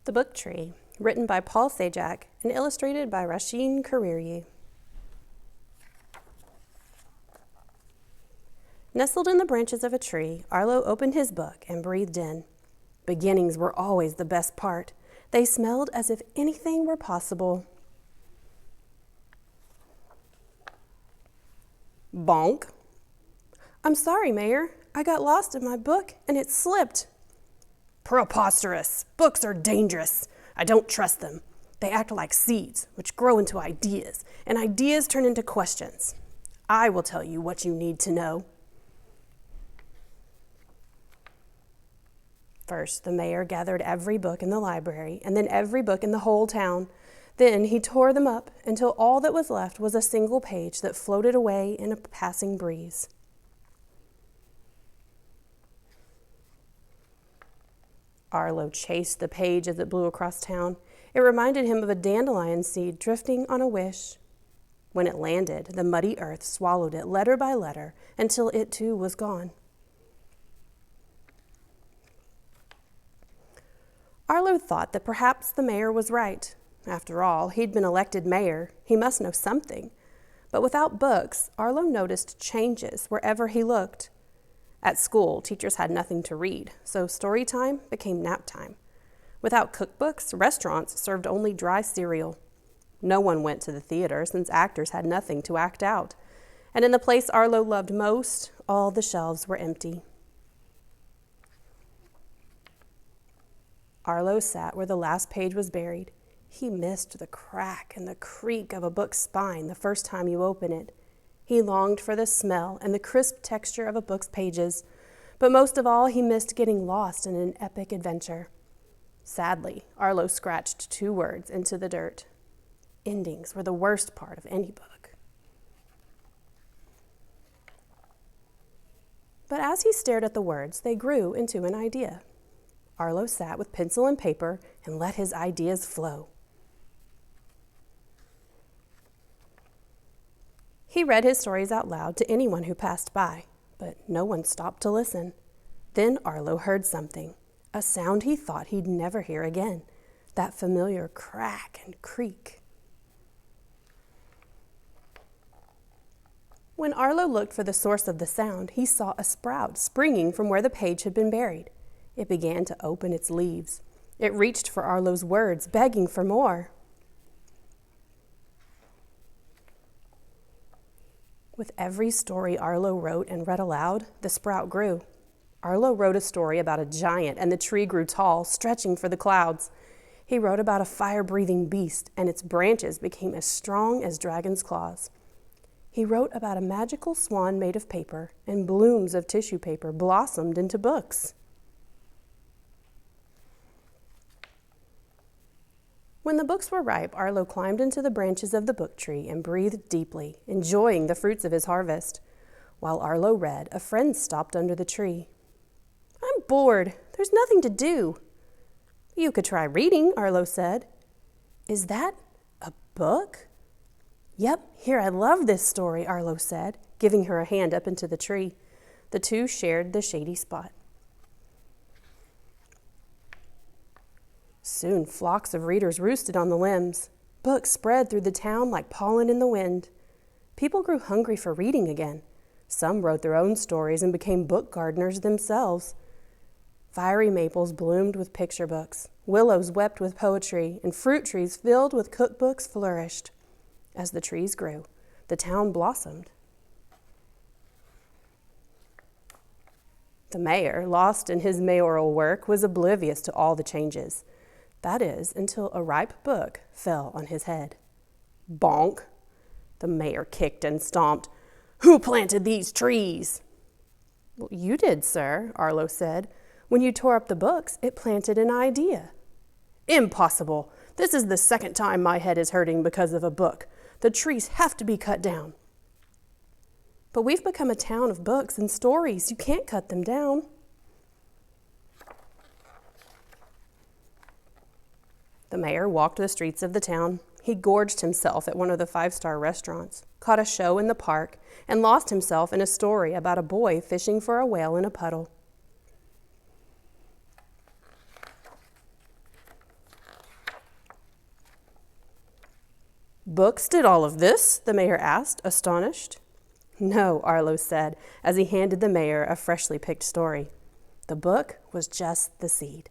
The Book Tree, written by Paul Sajak and illustrated by Rasheen Kariri. Nestled in the branches of a tree, Arlo opened his book and breathed in. Beginnings were always the best part. They smelled as if anything were possible. Bonk. I'm sorry, Mayor. I got lost in my book and it slipped. Preposterous. Books are dangerous. I don't trust them. They act like seeds, which grow into ideas, and ideas turn into questions. I will tell you what you need to know. First, the mayor gathered every book in the library and then every book in the whole town. Then he tore them up until all that was left was a single page that floated away in a passing breeze. Arlo chased the page as it blew across town. It reminded him of a dandelion seed drifting on a wish. When it landed, the muddy earth swallowed it letter by letter until it too was gone. Arlo thought that perhaps the mayor was right. After all, he'd been elected mayor. He must know something. But without books, Arlo noticed changes wherever he looked. At school, teachers had nothing to read, so story time became nap time. Without cookbooks, restaurants served only dry cereal. No one went to the theater since actors had nothing to act out. And in the place Arlo loved most, all the shelves were empty. Arlo sat where the last page was buried. He missed the crack and the creak of a book's spine the first time you open it. He longed for the smell and the crisp texture of a book's pages, but most of all, he missed getting lost in an epic adventure. Sadly, Arlo scratched 2 words into the dirt. Endings were the worst part of any book. But as he stared at the words, they grew into an idea. Arlo sat with pencil and paper and let his ideas flow. He read his stories out loud to anyone who passed by, but no one stopped to listen. Then Arlo heard something, a sound he thought he'd never hear again, that familiar crack and creak. When Arlo looked for the source of the sound, he saw a sprout springing from where the page had been buried. It began to open its leaves. It reached for Arlo's words, begging for more. With every story Arlo wrote and read aloud, the sprout grew. Arlo wrote a story about a giant, and the tree grew tall, stretching for the clouds. He wrote about a fire-breathing beast, and its branches became as strong as dragon's claws. He wrote about a magical swan made of paper, and blooms of tissue paper blossomed into books. When the books were ripe, Arlo climbed into the branches of the book tree and breathed deeply, enjoying the fruits of his harvest. While Arlo read, a friend stopped under the tree. I'm bored. There's nothing to do. You could try reading, Arlo said. Is that a book? Yep, here, I love this story, Arlo said, giving her a hand up into the tree. The two shared the shady spot. Soon, flocks of readers roosted on the limbs. Books spread through the town like pollen in the wind. People grew hungry for reading again. Some wrote their own stories and became book gardeners themselves. Fiery maples bloomed with picture books. Willows wept with poetry, and fruit trees filled with cookbooks flourished. As the trees grew, the town blossomed. The mayor, lost in his mayoral work, was oblivious to all the changes. That is, until a ripe book fell on his head. Bonk! The mayor kicked and stomped. Who planted these trees? Well, you did, sir, Arlo said. When you tore up the books, it planted an idea. Impossible! This is the second time my head is hurting because of a book. The trees have to be cut down. But we've become a town of books and stories. You can't cut them down. The mayor walked the streets of the town. He gorged himself at one of the 5-star restaurants, caught a show in the park, and lost himself in a story about a boy fishing for a whale in a puddle. Books did all of this? The mayor asked, astonished. No, Arlo said, as he handed the mayor a freshly picked story. The book was just the seed.